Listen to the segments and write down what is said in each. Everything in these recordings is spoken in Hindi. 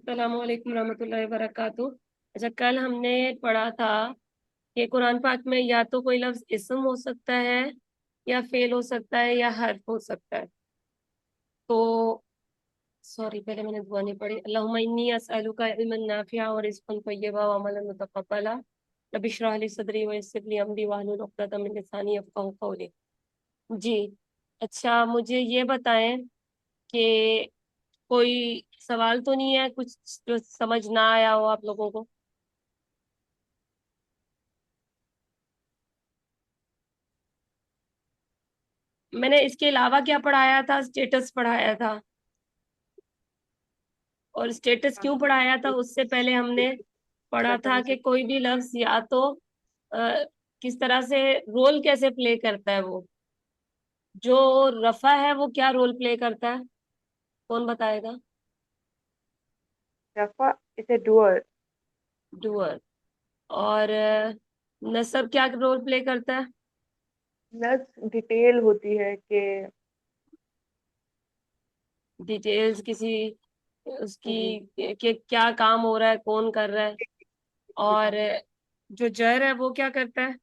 अस्सलाम वालेकुम रहमतुल्लाहि वबरकातुह। अच्छा, कल हमने पढ़ा था कि कुरान पाक में या तो कोई लफ्ज इस्म हो सकता है, या फेल हो सकता है, या हर्फ हो सकता है। तो सॉरी, पहले मैंने दुआ नहीं पढ़ी। अल्लाहुम्मा इन्नी अस्अलुका इल्मन नाफिआ व रिज़्क़न तय्यबा व अमलन मुतक़ब्बला। रब्बि इश्रह ली सदरी व यस्सिर ली अमरी वाहलुल उक़दतम मिन लिसानी यफ़क़हू क़ौली। जी। अच्छा, मुझे ये बताएं कि कोई सवाल तो नहीं है कुछ जो समझ ना आया हो आप लोगों को। मैंने इसके अलावा क्या पढ़ाया था? स्टेटस पढ़ाया था। और स्टेटस क्यों पढ़ाया था? उससे पहले हमने पढ़ा था कि कोई भी लफ्ज या तो किस तरह से रोल कैसे प्ले करता है। वो जो रफा है वो क्या रोल प्ले करता है? कौन बताएगा? रफा इज ए डूअर। डूअर। और नसब क्या रोल प्ले करता है? प्लस डिटेल होती है कि डिटेल्स किसी जी, उसकी कि क्या काम हो रहा है, कौन कर रहा है। ये और काम है। जो जर है वो क्या करता है?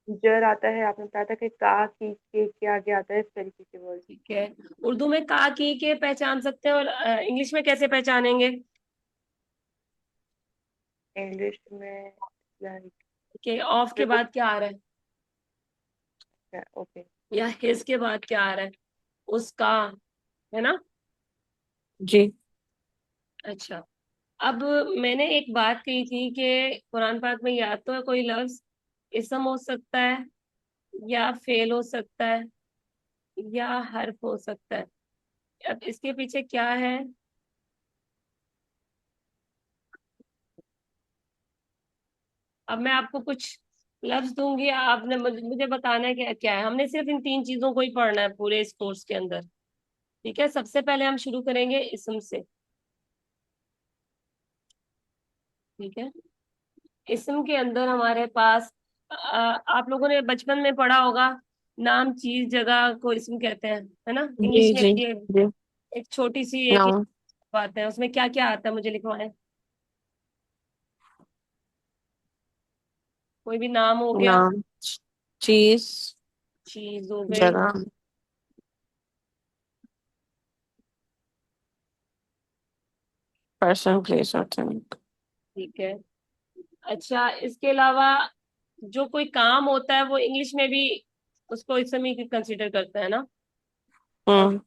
जर आता है, आपने बताया था कि का के आगे आता है इस तरीके के वर्ड। ठीक है। उर्दू में का की के पहचान सकते हैं, और इंग्लिश में कैसे पहचानेंगे? इंग्लिश में लाइक कि ऑफ के बाद क्या आ रहा है, ओके। या हिज के बाद क्या आ रहा है? उसका, है ना? जी। अच्छा। अब मैंने एक बात कही थी कि कुरान पाक में या तो कोई लफ्ज इसम हो सकता है, या फेल हो सकता है, या हर्फ हो सकता है। अब इसके पीछे क्या है? अब मैं आपको कुछ लफ्ज दूंगी, आपने मुझे बताना है कि क्या है। हमने सिर्फ इन तीन चीजों को ही पढ़ना है पूरे इस कोर्स के अंदर। ठीक है, सबसे पहले हम शुरू करेंगे इसम से। ठीक है। इसम के अंदर हमारे पास आप लोगों ने बचपन में पढ़ा होगा, नाम चीज जगह को इसम कहते हैं, है ना? इंग्लिश जी में जी भी जी। एक छोटी सी एक नाउन। बात है, उसमें क्या क्या आता है मुझे लिखवाएं। कोई भी नाम हो गया, नाम, चीज, चीज हो गई। जगह। पर्सन, प्लेस और थिंग। ठीक है। अच्छा, इसके अलावा जो कोई काम होता है वो इंग्लिश में भी उसको इसम ही कंसिडर करता है ना? और हम्म।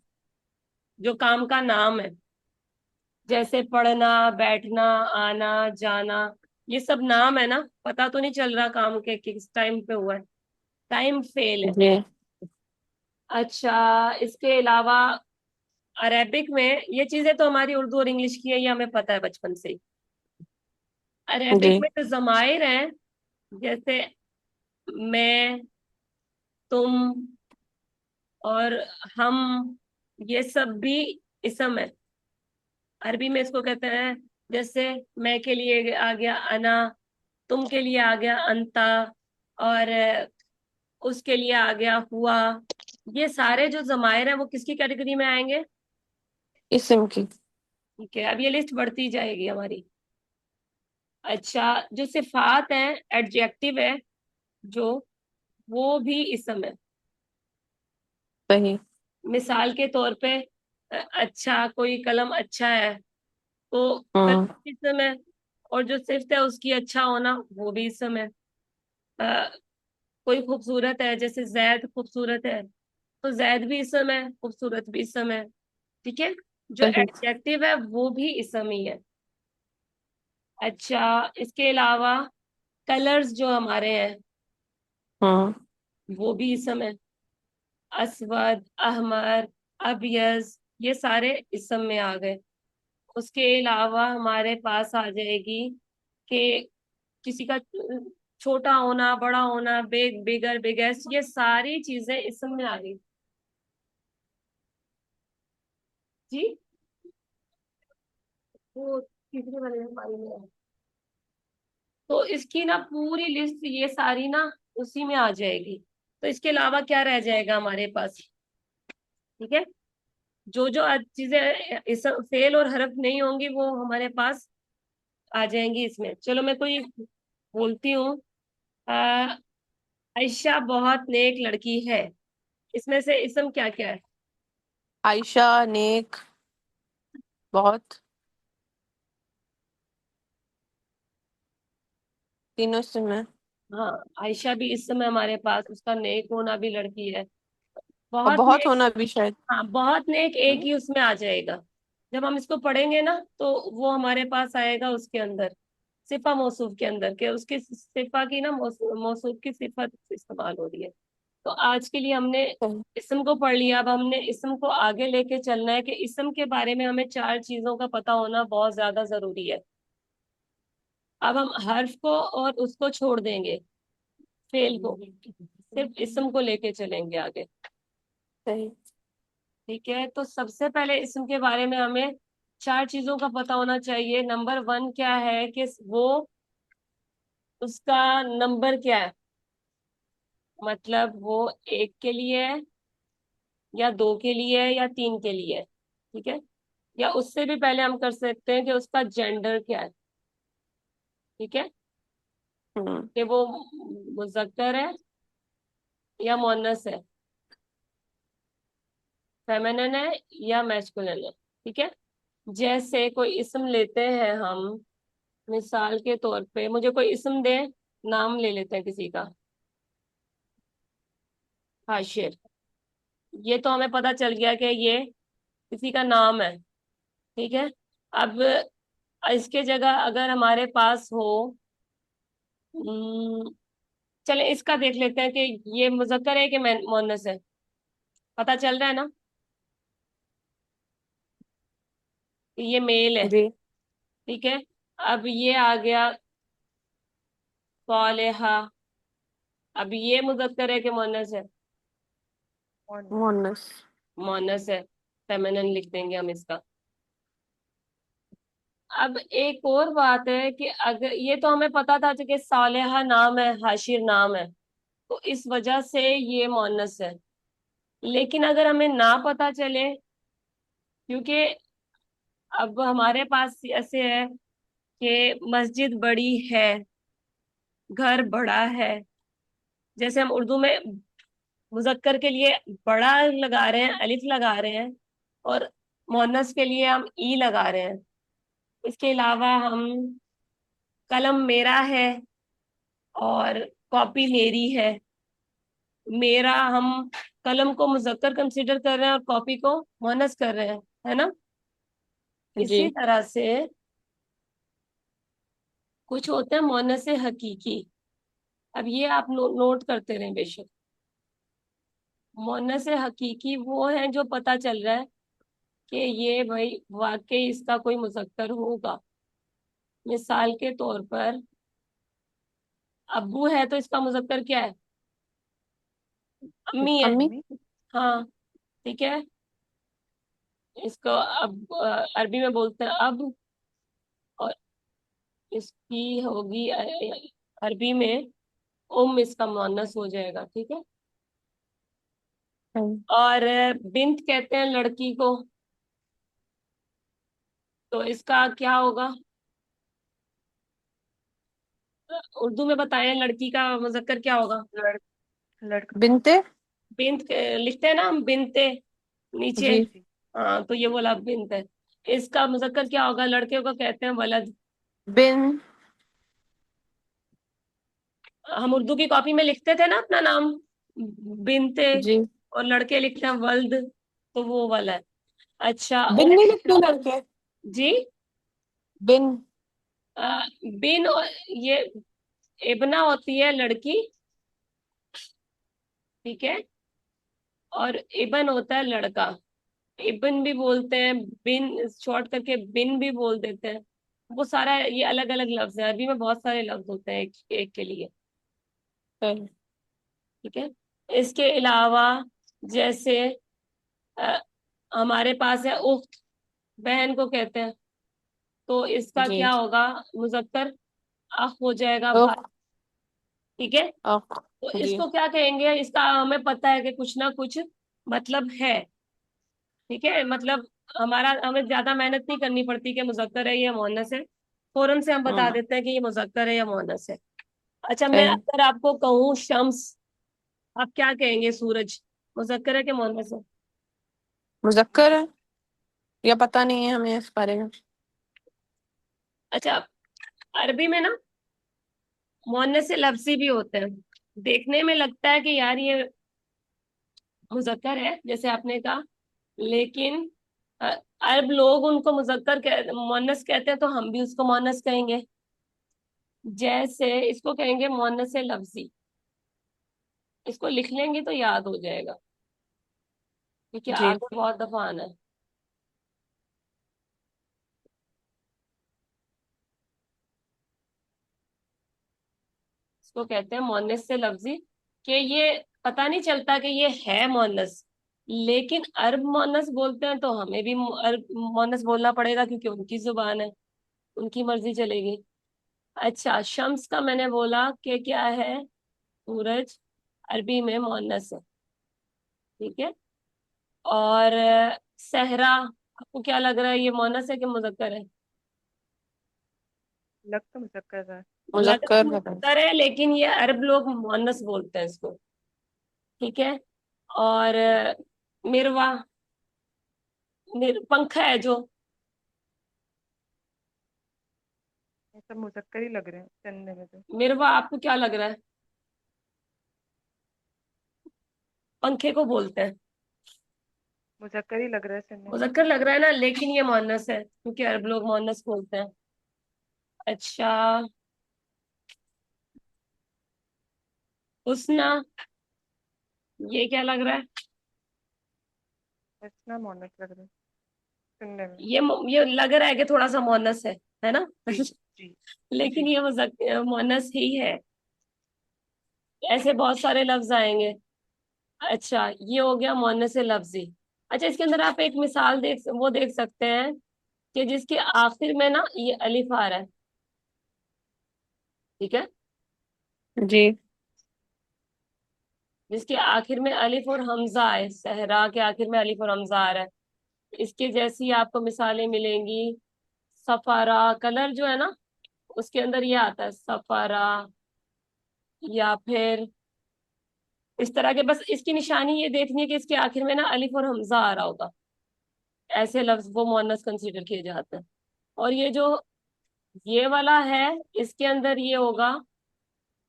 जो काम का नाम है, जैसे पढ़ना, बैठना, आना, जाना, ये सब नाम है ना। पता तो नहीं चल रहा काम के किस टाइम पे हुआ है, टाइम फेल है। जी अच्छा, इसके अलावा अरेबिक में ये चीजें तो हमारी उर्दू और इंग्लिश की है, ये हमें पता है बचपन से ही। अरेबिक जी। में जो जमायर हैं, जैसे मैं, तुम, और हम, ये सब भी इसम है। अरबी में इसको कहते हैं, जैसे मैं के लिए आ गया अना, तुम के लिए आ गया अंता, और उसके लिए आ गया हुआ। ये सारे जो जमायर हैं वो किसकी कैटेगरी में आएंगे? इस्म की। ठीक है, अब ये लिस्ट बढ़ती जाएगी हमारी। अच्छा, जो सिफात है, एडजेक्टिव है जो, वो भी इसम है। सही। मिसाल के तौर पे अच्छा, कोई कलम अच्छा है तो हम्म। कलम इसम है। और जो सिफ्त है उसकी अच्छा होना, वो भी इसम है। अ, कोई खूबसूरत है, जैसे जैद खूबसूरत है, तो जैद भी इसम है, खूबसूरत भी इसम है। ठीक है। जो सही। एडजेक्टिव है वो भी इसम ही है। अच्छा, इसके अलावा कलर्स जो हमारे हैं हम्म। वो भी इसम है। असवद, अहमर, अबियज, ये सारे इसम में आ गए। उसके अलावा हमारे पास आ जाएगी कि किसी का छोटा होना, बड़ा होना, बिग, बिगर, बिगेस्ट, ये सारी चीजें इसम में आ गई। जी। वो तीसरे वाले में हमारी में है। तो इसकी ना पूरी लिस्ट ये सारी ना उसी में आ जाएगी। तो इसके अलावा क्या रह जाएगा हमारे पास? ठीक है। जो जो चीजें इस फेल और हरफ नहीं होंगी वो हमारे पास आ जाएंगी इसमें। चलो मैं कोई बोलती हूँ। आ, आयशा बहुत नेक लड़की है, इसमें से इसम क्या क्या है? आयशा, नेक, बहुत, तीनों से में। हाँ, आयशा भी इस समय हमारे पास, उसका नेक होना भी लड़की है। और बहुत बहुत नेक। होना भी शायद। हाँ, बहुत नेक एक हम्म, ही उसमें आ जाएगा। जब हम इसको पढ़ेंगे ना तो वो हमारे पास आएगा उसके अंदर, सिफा मौसूफ के अंदर, के उसकी सिफा की ना मौसूफ की सिफत इस्तेमाल हो रही है। तो आज के लिए हमने सही। इसम को पढ़ लिया। अब हमने इसम को आगे लेके चलना है कि इसम के बारे में हमें चार चीजों का पता होना बहुत ज्यादा जरूरी है। अब हम हर्फ को और उसको छोड़ देंगे, फेल को, सिर्फ इसम को लेके चलेंगे आगे। सही। ठीक है, तो सबसे पहले इसम के बारे में हमें चार चीजों का पता होना चाहिए। नंबर वन क्या है कि वो, उसका नंबर क्या है, मतलब वो एक के लिए है, या दो के लिए है, या तीन के लिए है। ठीक है, या उससे भी पहले हम कर सकते हैं कि उसका जेंडर क्या है। ठीक है, हम्म। कि वो मुजक्कर है या मुअन्नस है, फेमिनिन है या मैस्कुलिन है। ठीक है, जैसे कोई इसम लेते हैं हम, मिसाल के तौर पे मुझे कोई इसम दे, नाम ले लेते हैं किसी का, हाशिर। ये तो हमें पता चल गया कि ये किसी का नाम है। ठीक है, अब इसके जगह अगर हमारे पास हो, चले इसका देख लेते हैं कि ये मुजक्कर है कि मुअन्नस है। पता चल रहा है ना कि ये मेल है। जी। ठीक है, अब ये आ गया सालेहा। अब ये मुजक्कर है कि मुअन्नस है? मोनस। मुअन्नस है, फेमिनिन लिख देंगे हम इसका। अब एक और बात है कि अगर ये तो हमें पता था कि सालेहा नाम है, हाशिर नाम है, तो इस वजह से ये मुअन्नस है। लेकिन अगर हमें ना पता चले, क्योंकि अब हमारे पास ऐसे है कि मस्जिद बड़ी है, घर बड़ा है, जैसे हम उर्दू में मुजक्कर के लिए बड़ा लगा रहे हैं, अलिफ लगा रहे हैं, और मुअन्नस के लिए हम ई लगा रहे हैं। इसके अलावा हम कलम मेरा है और कॉपी मेरी है। मेरा, हम कलम को मुजक्कर कंसीडर कर रहे हैं और कॉपी को मुअन्नस कर रहे हैं, है ना? जी। इसी तरह से कुछ होते हैं मुअन्नस हकीकी। अब ये आप नोट करते रहें बेशक। मुअन्नस हकीकी वो है जो पता चल रहा है कि ये भाई वाकई इसका कोई मुजक्कर होगा। मिसाल के तौर पर अब्बू है तो इसका मुजक्कर क्या है? अम्मी है। अम्मी। हाँ, ठीक है, इसको अब अरबी में बोलते हैं अब, और इसकी होगी अरबी में इसका मुअन्नस हो जाएगा। ठीक है, सही। और बिन्त कहते हैं लड़की को, तो इसका क्या होगा? उर्दू में बताएं, लड़की का मुजक्कर क्या होगा? लड़का। बिनते। बिन्त लिखते हैं ना हम, बिनते नीचे। जी। हाँ, तो ये बोला बिन्त है। इसका मुजक्कर क्या होगा? लड़के को कहते हैं वलद। बिन। हम उर्दू की कॉपी में लिखते थे ना अपना नाम बिनते, जी। और लड़के लिखते हैं वल्द, तो वो वाला है। अच्छा, बिन और नहीं लिखते लड़के। जी, बिन। बिन, और ये इब्ना होती है लड़की। ठीक है, और इबन होता है लड़का। इबन भी बोलते हैं, बिन शॉर्ट करके बिन भी बोल देते हैं। वो सारा ये अलग अलग लफ्ज है, अरबी में बहुत सारे लफ्ज होते हैं एक के लिए। सही। ठीक है, इसके अलावा जैसे अ, हमारे पास है उख्त, बहन को कहते हैं, तो इसका जी। क्या होगा? मुजक्कर अख हो जाएगा, ओक। भाई। ठीक है, ओक। तो जी। इसको क्या कहेंगे? इसका हमें पता है कि कुछ ना कुछ मतलब है। ठीक है, मतलब हमें ज्यादा मेहनत नहीं करनी पड़ती कि मुजक्कर है या मुअन्नस है, फौरन से हम बता हम्म। देते हैं कि ये मुजक्कर है या मुअन्नस है। अच्छा, मैं सही। अगर आपको कहूँ शम्स, आप क्या कहेंगे? सूरज मुजक्कर है कि मुअन्नस है? मुजक्कर है, या पता नहीं है हमें इस बारे में। अच्छा, अरबी में ना मुअन्नस से लफ्जी भी होते हैं। देखने में लगता है कि यार ये मुजक्कर है जैसे आपने कहा, लेकिन अ, अरब लोग उनको मुअन्नस कहते हैं, तो हम भी उसको मुअन्नस कहेंगे। जैसे इसको कहेंगे मुअन्नस लफ्जी। इसको लिख लेंगे तो याद हो जाएगा, क्योंकि जी। आगे बहुत दफा आना है। इसको कहते हैं मुअन्नस लफ्जी, कि ये पता नहीं चलता कि ये है मुअन्नस, लेकिन अरब मुअन्नस बोलते हैं तो हमें भी अरब मुअन्नस बोलना पड़ेगा, क्योंकि उनकी जुबान है, उनकी मर्जी चलेगी। अच्छा, शम्स का मैंने बोला कि क्या है? सूरज अरबी में मुअन्नस है। ठीक है। और सहरा, आपको क्या लग रहा है, ये मुअन्नस है कि मुजक्कर है? लग तो मुजक्कर रहा है। लग तो मुजक्कर पता मुजक्कर है, लेकिन ये अरब लोग मुअन्नस बोलते हैं इसको। ठीक है। और मिरवा, पंखा है जो, ये सब मुजक्कर ही लग रहे हैं सुनने में तो। मिरवा आपको क्या लग रहा है? पंखे को बोलते हैं। मुजक्कर ही लग रहा है सुनने में। मुजक्कर लग रहा है ना, लेकिन ये मुअन्नस है, क्योंकि अरब लोग मुअन्नस बोलते हैं। अच्छा, हुस्ना, ये क्या लग रहा है? इतना मोनस लग रहा है सुनने में। ये लग रहा है कि थोड़ा सा मुअन्नस है ना? जी। जी। लेकिन जी। ये मुअन्नस ही है। ऐसे बहुत सारे लफ्ज आएंगे। अच्छा, ये हो गया मुअन्नस लफ्जी। अच्छा, इसके अंदर आप एक मिसाल देख सकते हैं, कि जिसके आखिर में ना ये अलिफ आ रहा है। ठीक है। जी। जिसके आखिर में अलिफ और हमजा है, सहरा के आखिर में अलिफ और हमजा आ रहा है। इसके जैसी आपको मिसालें मिलेंगी। सफारा, कलर जो है ना, उसके अंदर ये आता है सफारा, या फिर इस तरह के। बस इसकी निशानी ये देखनी है कि इसके आखिर में ना अलिफ और हमजा आ रहा होगा। ऐसे लफ्ज वो मुअन्नस कंसीडर किए जाते हैं। और ये जो ये वाला है, इसके अंदर ये होगा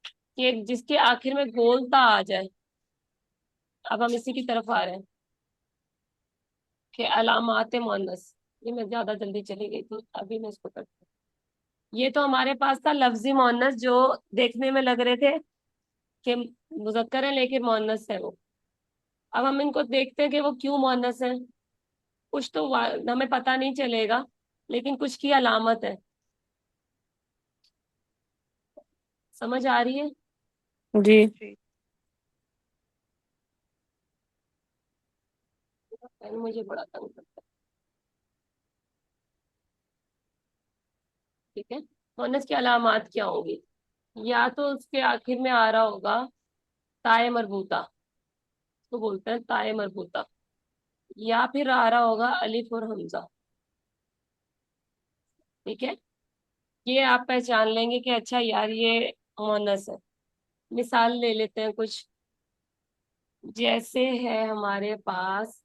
कि जिसके आखिर में गोलता आ जाए। अब हम इसी की तरफ आ रहे हैं, कि अलामात मुअन्नस। ये मैं ज्यादा जल्दी चली गई थी, अभी मैं इसको करती हूँ। ये तो हमारे पास था लफ्जी मुअन्नस, जो देखने में लग रहे थे कि मुजक्कर है, लेकिन मुअन्नस है वो। अब हम इनको देखते हैं कि वो क्यों मुअन्नस है। कुछ तो हमें पता नहीं चलेगा, लेकिन कुछ की अलामत है। समझ आ रही है? जी। जी। पेन मुझे बड़ा तंग करता है। ठीक है। मुअन्नस की अलामत क्या होगी? या तो उसके आखिर में आ रहा होगा ताए मरबूता, तो बोलते हैं ताए मरबूता। या फिर आ रहा होगा अलिफ और हमजा। ठीक है। ये आप पहचान लेंगे कि अच्छा यार ये मुअन्नस है। मिसाल ले लेते हैं कुछ। जैसे है हमारे पास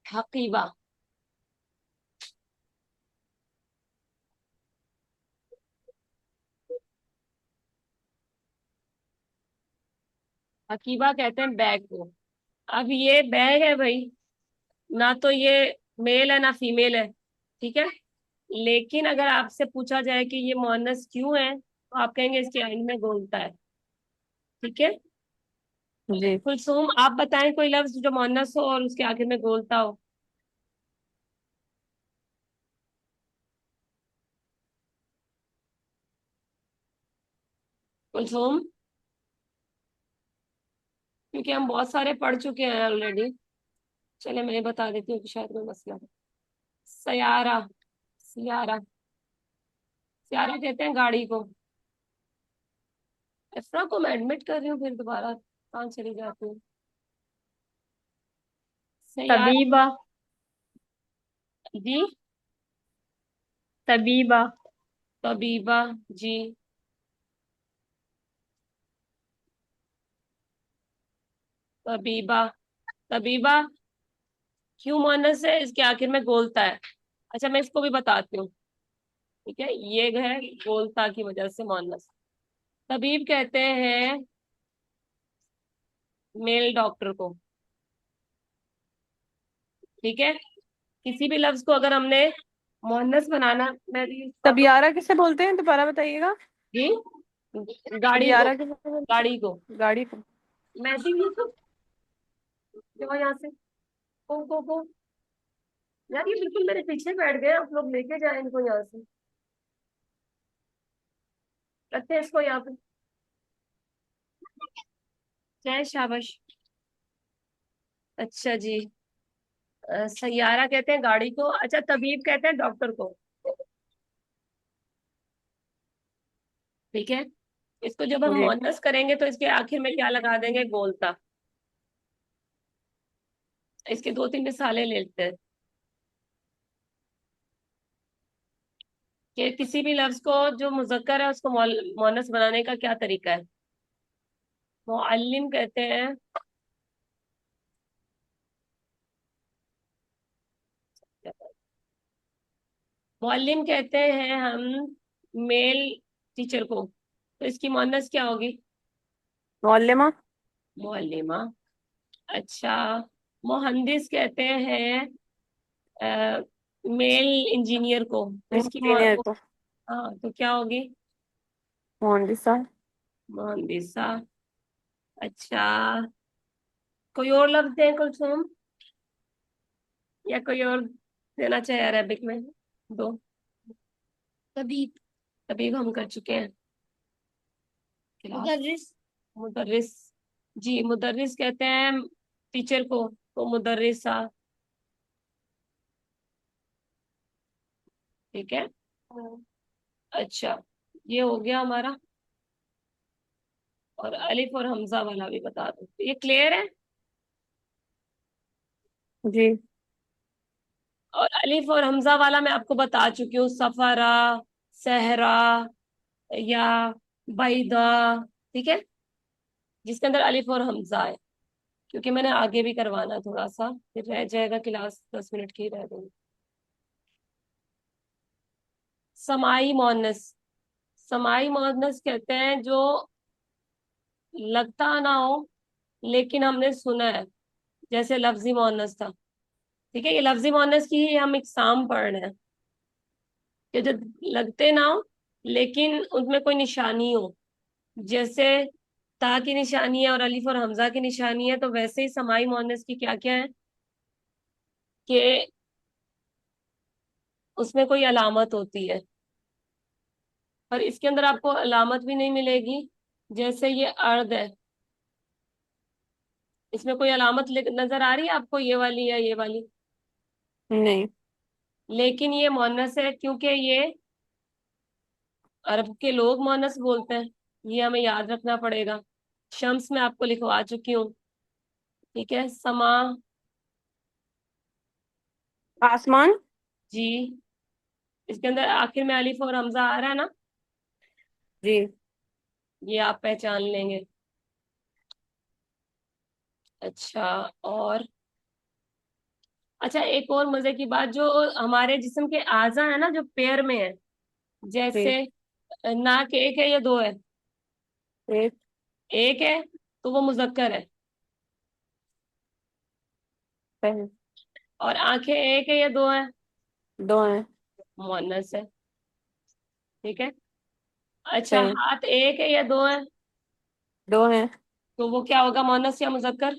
हकीबा। हकीबा कहते हैं बैग को। अब ये बैग है भाई, ना तो ये मेल है ना फीमेल है। ठीक है। लेकिन अगर आपसे पूछा जाए कि ये मुअन्नस क्यों है, तो आप कहेंगे इसके एंड में गोलता है। ठीक है। जी। कुलसुम, आप बताएं कोई लफ्ज जो मुअन्नस हो और उसके आखिर में गोलता हो। कुलसुम, क्योंकि हम बहुत सारे पढ़ चुके हैं ऑलरेडी। चले, मैं बता देती हूँ कि शायद कोई मसला है। सयारा, सियारा, सियारा कहते हैं गाड़ी को। इफ्रा को मैं एडमिट कर रही हूँ, फिर दोबारा कहाँ चली जाती हूँ? सयारा। तबीबा। जी। तबीबा। तबीबा। जी। तबीबा। तबीबा क्यों मुअन्नस है, इसके आखिर में गोलता है। अच्छा, मैं इसको भी बताती हूँ। ठीक है, ये है गोलता की वजह से मुअन्नस। तबीब कहते हैं मेल डॉक्टर को। ठीक है, किसी भी लफ्ज को अगर हमने मुअन्नस बनाना, मैं भी तबियारा किसे बोलते हैं, दोबारा बताइएगा। जी, गाड़ी को। तबियारा किसे बोलते गाड़ी को। हैं? गाड़ी को। मैं भी ये तो देखो यहाँ से, को यार, ये बिल्कुल मेरे पीछे बैठ गए, आप लोग लेके जाए इनको यहाँ से, रखते हैं इसको यहाँ पे। जय शाबाश। अच्छा जी। सैयारा कहते हैं गाड़ी को, अच्छा तबीब कहते हैं डॉक्टर को। ठीक है, इसको जब हम जी। मुअन्नस करेंगे तो इसके आखिर में क्या लगा देंगे, गोलता। इसके दो तीन मिसालें ले लेते हैं कि किसी भी लफ्ज को जो मुजक्कर है उसको मुअन्नस बनाने का क्या तरीका है। मुअल्लिम कहते हैं, मुअल्लिम कहते हैं हम मेल टीचर को, तो इसकी मुअन्नस क्या होगी, मौलमा। मुअल्लिमा। अच्छा, मुहंदिस कहते हैं मेल इंजीनियर को, तो इसकी इंजीनियर को। हाँ, तो क्या होगी, मुहंदिसा। मुहंदिसा। अच्छा, कोई और लफ्ज दें कुलसुम, या कोई और देना चाहे अरेबिक में, दो। तबीब। तबीब हम कर चुके हैं। मुदर्रिस। मुदर्रिस। जी, मुदर्रिस कहते हैं टीचर को, तो मुदर्रिसा। ठीक है। अच्छा, ये हो गया हमारा। और अलिफ और हमजा वाला भी बता दो, ये क्लियर है। जी। और अलिफ और हमजा वाला मैं आपको बता चुकी हूँ, सफरा, सहरा, या बैदा। ठीक है, जिसके अंदर अलिफ और हमजा है, क्योंकि मैंने आगे भी करवाना है थोड़ा सा, फिर रह जाएगा, क्लास 10 मिनट की रह गई। समाई मोअन्नस। समाई मोअन्नस कहते हैं जो लगता ना हो लेकिन हमने सुना है, जैसे लफ्जी मोअन्नस था। ठीक है, ये लफ्जी मोअन्नस की ही हम इकसाम पढ़ रहे हैं, कि जो लगते ना हो लेकिन उनमें कोई निशानी हो, जैसे ता की निशानी है और अलिफ और हमजा की निशानी है, तो वैसे ही समाई मोअन्नस की क्या क्या है कि उसमें कोई अलामत होती है, पर इसके अंदर आपको अलामत भी नहीं मिलेगी। जैसे ये अर्द है, इसमें कोई अलामत नजर आ रही है आपको, ये वाली या ये वाली, नहीं। लेकिन ये मुअन्नस है क्योंकि ये अरब के लोग मुअन्नस बोलते हैं, ये हमें याद रखना पड़ेगा। शम्स में आपको लिखवा चुकी हूँ। ठीक है, समा। आसमान। जी, इसके अंदर आखिर में अलिफ और हमजा आ रहा है ना, जी। ये आप पहचान लेंगे। अच्छा, और अच्छा, एक और मजे की बात, जो हमारे जिस्म के आज़ा है ना जो पैर में है, जी। जैसे नाक एक है या दो है, एक। एक है, तो वो मुजक्कर है। पहले। और आंखें एक है या दो है, दो हैं। मुअन्नस है। ठीक है। अच्छा, सही। हाथ एक है या दो है, दो हैं। तो वो क्या होगा, मुअन्नस या मुजक्कर।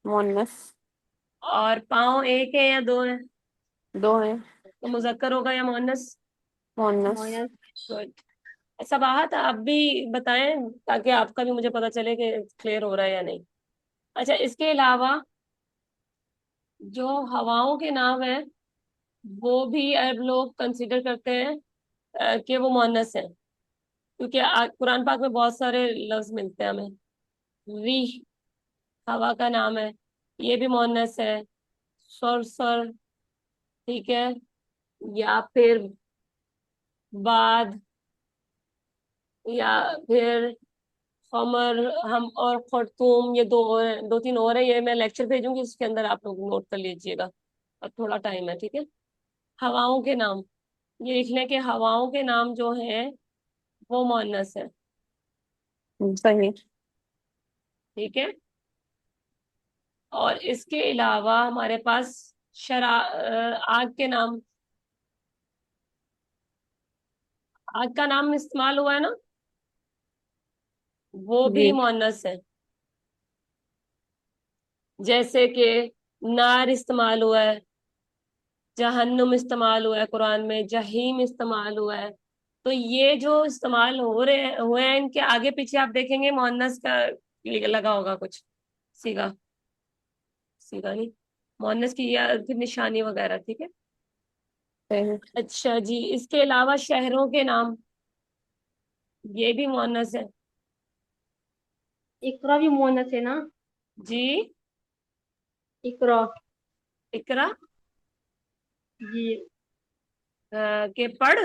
मुअन्नस। और पाँव एक है या दो है, दो हैं। तो मुजक्कर होगा या मुअन्नस। मुअन्नस। गुड। सबाहत, आप भी बताएं ताकि आपका भी मुझे पता चले कि क्लियर हो रहा है या नहीं। अच्छा, इसके अलावा जो हवाओं के नाम है, वो भी अरब लोग कंसिडर करते हैं कि वो मुअन्नस है, क्योंकि कुरान पाक में बहुत सारे लफ्ज मिलते हैं हमें। रीह हवा का नाम है, ये भी मुअन्नस है। सरसर। ठीक है, या फिर बाद, या फिर हमर, हम और खरतूम, ये दो तीन और है, ये मैं लेक्चर भेजूंगी, उसके अंदर आप लोग नोट कर लीजिएगा। अब थोड़ा टाइम है, ठीक है। हवाओं के नाम, ये लिख लें कि हवाओं के नाम जो हैं वो मुअन्नस है। सही। ठीक है। और इसके अलावा हमारे पास आग के नाम, आग का नाम इस्तेमाल हुआ है ना, वो भी जी। मुअन्नस है। जैसे कि नार इस्तेमाल हुआ है, जहन्नुम इस्तेमाल हुआ है कुरान में, जहीम इस्तेमाल हुआ है। तो ये जो इस्तेमाल हो रहे हुए हैं, इनके आगे पीछे आप देखेंगे मुअन्नस का लगा होगा कुछ, सीगा, सीगा नहीं, मुअन्नस की या फिर निशानी वगैरह, ठीक है। सही। अच्छा जी, इसके अलावा शहरों के नाम, ये भी मुअन्नस है। इकरा भी मुअन्नस है ना? जी। इकरा। इकरा, जी। के पढ़,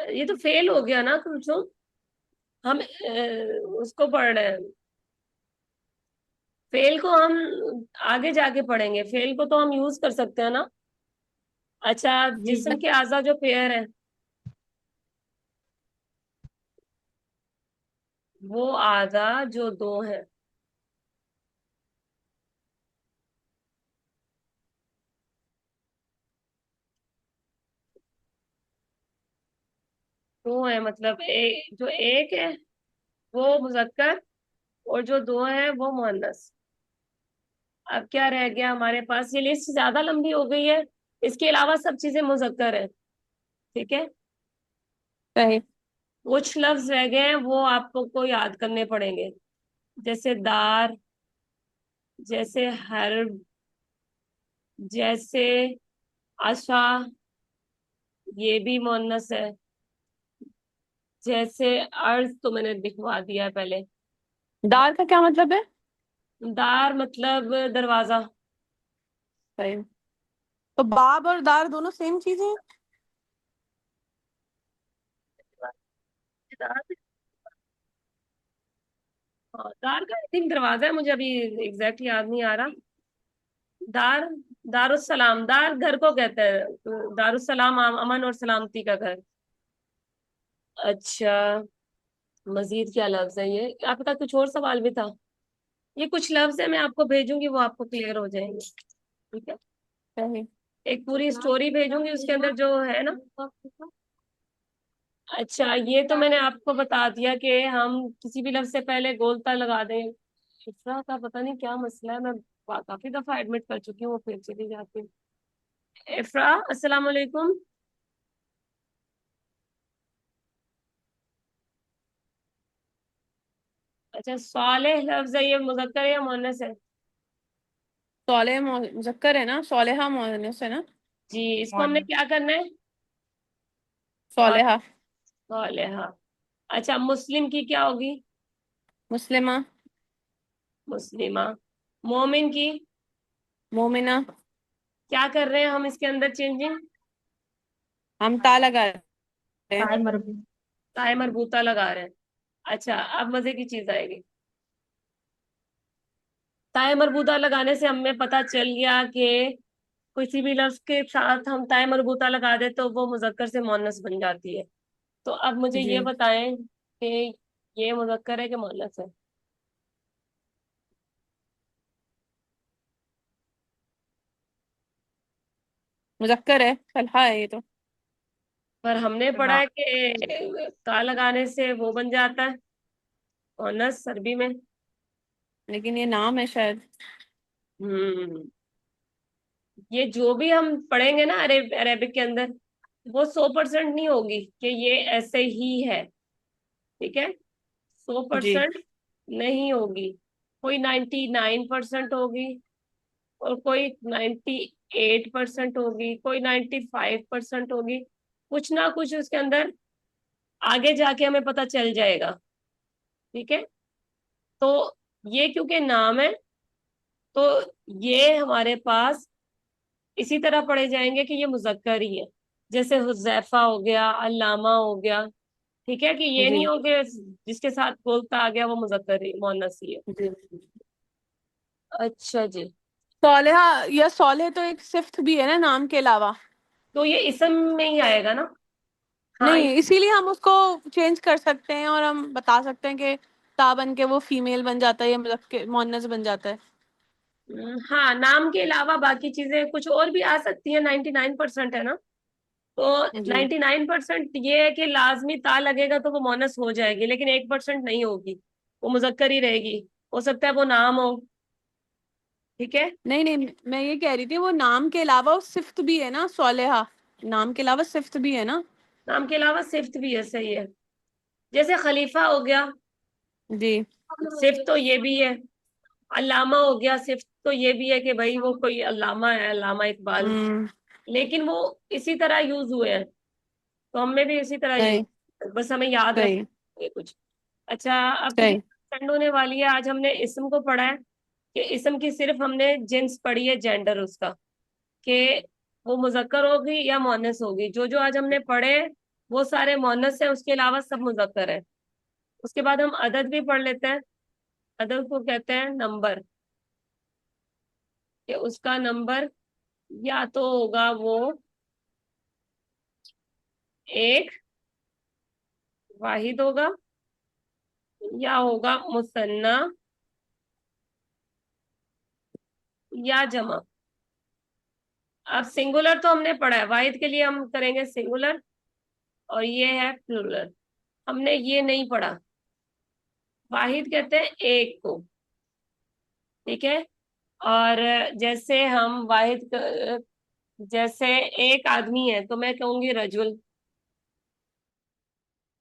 ये तो फेल हो गया ना कुछ, हम उसको पढ़ रहे हैं। फेल को हम आगे जाके पढ़ेंगे, फेल को तो हम यूज कर सकते हैं ना। अच्छा, जी जिस्म जी। के आज़ा जो पेयर है, वो आज़ा जो दो है, दो है मतलब जो एक है वो मुजक्कर, और जो दो है वो मुअन्नस। अब क्या रह गया हमारे पास, ये लिस्ट ज्यादा लंबी हो गई है, इसके अलावा सब चीजें मुजक्कर है, ठीक है। सही। कुछ लफ्ज रह गए हैं, वो आपको याद करने पड़ेंगे, जैसे दार, जैसे हर्ब, जैसे आशा, ये भी मुअन्नस है। जैसे अर्ज तो मैंने लिखवा दिया है पहले। दार का क्या मतलब है? दार मतलब दरवाजा। सही। तो बाब और दार दोनों सेम चीजें हैं? दार, हाँ, दार का आई थिंक दरवाजा है, मुझे अभी एग्जैक्ट याद नहीं आ रहा। दार, दारुस्सलाम, दार घर को कहते हैं, तो दारुस्सलाम अमन और सलामती का घर। अच्छा, मजीद क्या लफ्ज है, ये आपका कुछ और सवाल भी था? ये कुछ लफ्ज है, मैं आपको भेजूंगी, वो आपको क्लियर हो जाएंगे, ठीक है। सही। एक पूरी स्टोरी भेजूंगी, उसके अंदर जो है ना। अच्छा, ये तो मैंने आपको बता दिया कि हम किसी भी लफ्ज से पहले गोलता लगा दें। इफ्रा का पता नहीं क्या मसला है, मैं काफी दफा एडमिट कर चुकी हूँ, वो फिर चली जाती है। इफ्रा, अस्सलाम वालेकुम। अच्छा, सालेह लफ्ज है, ये मुजक्कर है या मुअन्नस है? सौलेह मुजक्कर है ना, सौलेहा मुअन्नस है ना। जी, इसको हमने क्या करना है? सा- सौलेहा। सालेहा। अच्छा, मुस्लिम की क्या होगी? मुस्लिमा। मुस्लिमा। मोमिन की? मोमिना। क्या कर रहे हैं हम इसके अंदर चेंजिंग? हम ता लगा रहे हैं। ताय मरबूत। ताए मरबूता लगा रहे हैं। अच्छा, अब मजे की चीज आएगी। ताए मरबूता लगाने से हमें पता चल गया कि किसी भी लफ्ज के साथ हम ताए मरबूता लगा दे तो वो मुजक्कर से मुअन्नस बन जाती है। तो अब मुझे ये जी। बताएं कि ये मुजक्कर है कि मुअन्नस है? मुजक्कर है, फलहा है ये तो। पर हमने पढ़ा है कि का लगाने से वो बन जाता है मुअन्नस अरबी में। लेकिन ये नाम है शायद। हम्म, ये जो भी हम पढ़ेंगे ना अरेबिक के अंदर, वो 100% नहीं होगी कि ये ऐसे ही है, ठीक है। सौ जी। परसेंट नहीं होगी, कोई 99% होगी, और कोई 98% होगी, कोई 95% होगी। कुछ ना कुछ उसके अंदर आगे जाके हमें पता चल जाएगा, ठीक है। तो ये क्योंकि नाम है, तो ये हमारे पास इसी तरह पढ़े जाएंगे कि ये मुजक्कर ही है। जैसे हुजैफा हो गया, अल्लामा हो गया। ठीक है, कि ये नहीं जी हो गया जिसके साथ गोलता आ गया वो मुजक्कर ही मोनस ही है। जी। अच्छा जी। सौलेहा या सौलेह तो एक सिफ्त भी है ना नाम के अलावा। तो ये इसम में ही आएगा ना? हाँ। नहीं, इसीलिए हम उसको चेंज कर सकते हैं और हम बता सकते हैं कि ता बन के वो फीमेल बन जाता है या मुज़क्कर मुअन्नस बन जाता है। हाँ, नाम के अलावा बाकी चीजें कुछ और भी आ सकती है, 99% है ना। तो जी 99% ये है कि लाजमी ता लगेगा तो वो मोनस हो जाएगी, लेकिन 1% नहीं होगी, वो मुजक्कर ही रहेगी। हो सकता है वो नाम हो। ठीक है। नहीं नहीं, मैं ये कह रही थी वो नाम के अलावा वो सिफ्त भी है ना सौलेहा। नाम के अलावा सिफ्त भी है ना। नाम के अलावा सिफ्त भी है, सही है। जैसे खलीफा हो गया, जी। सिफ्त तो ये भी है। अल्लामा हो गया, सिफ्त तो ये भी है कि भाई वो कोई अल्लामा है, अल्लामा इकबाल। हम्म। लेकिन वो इसी तरह यूज हुए हैं, तो हमें भी इसी तरह यूज, सही बस हमें याद सही रखना कुछ। अच्छा, अब क्योंकि सही। ठंड होने वाली है, आज हमने इसम को पढ़ा है कि इसम की सिर्फ हमने जिन्स पढ़ी है, जेंडर उसका, कि वो मुजक्कर होगी या मोनस होगी। जो जो आज हमने पढ़े वो सारे मोनस है, उसके अलावा सब मुजक्कर है। उसके बाद हम अदद भी पढ़ लेते हैं। अदद को कहते हैं नंबर, कि उसका नंबर या तो होगा वो एक वाहिद होगा, या होगा मुसन्ना, या जमा। अब सिंगुलर तो हमने पढ़ा है, वाहिद के लिए हम करेंगे सिंगुलर, और ये है प्लूरल। हमने ये नहीं पढ़ा, वाहिद कहते हैं एक को। ठीक है। और जैसे हम वाहिद जैसे एक आदमी है तो मैं कहूंगी रजुल।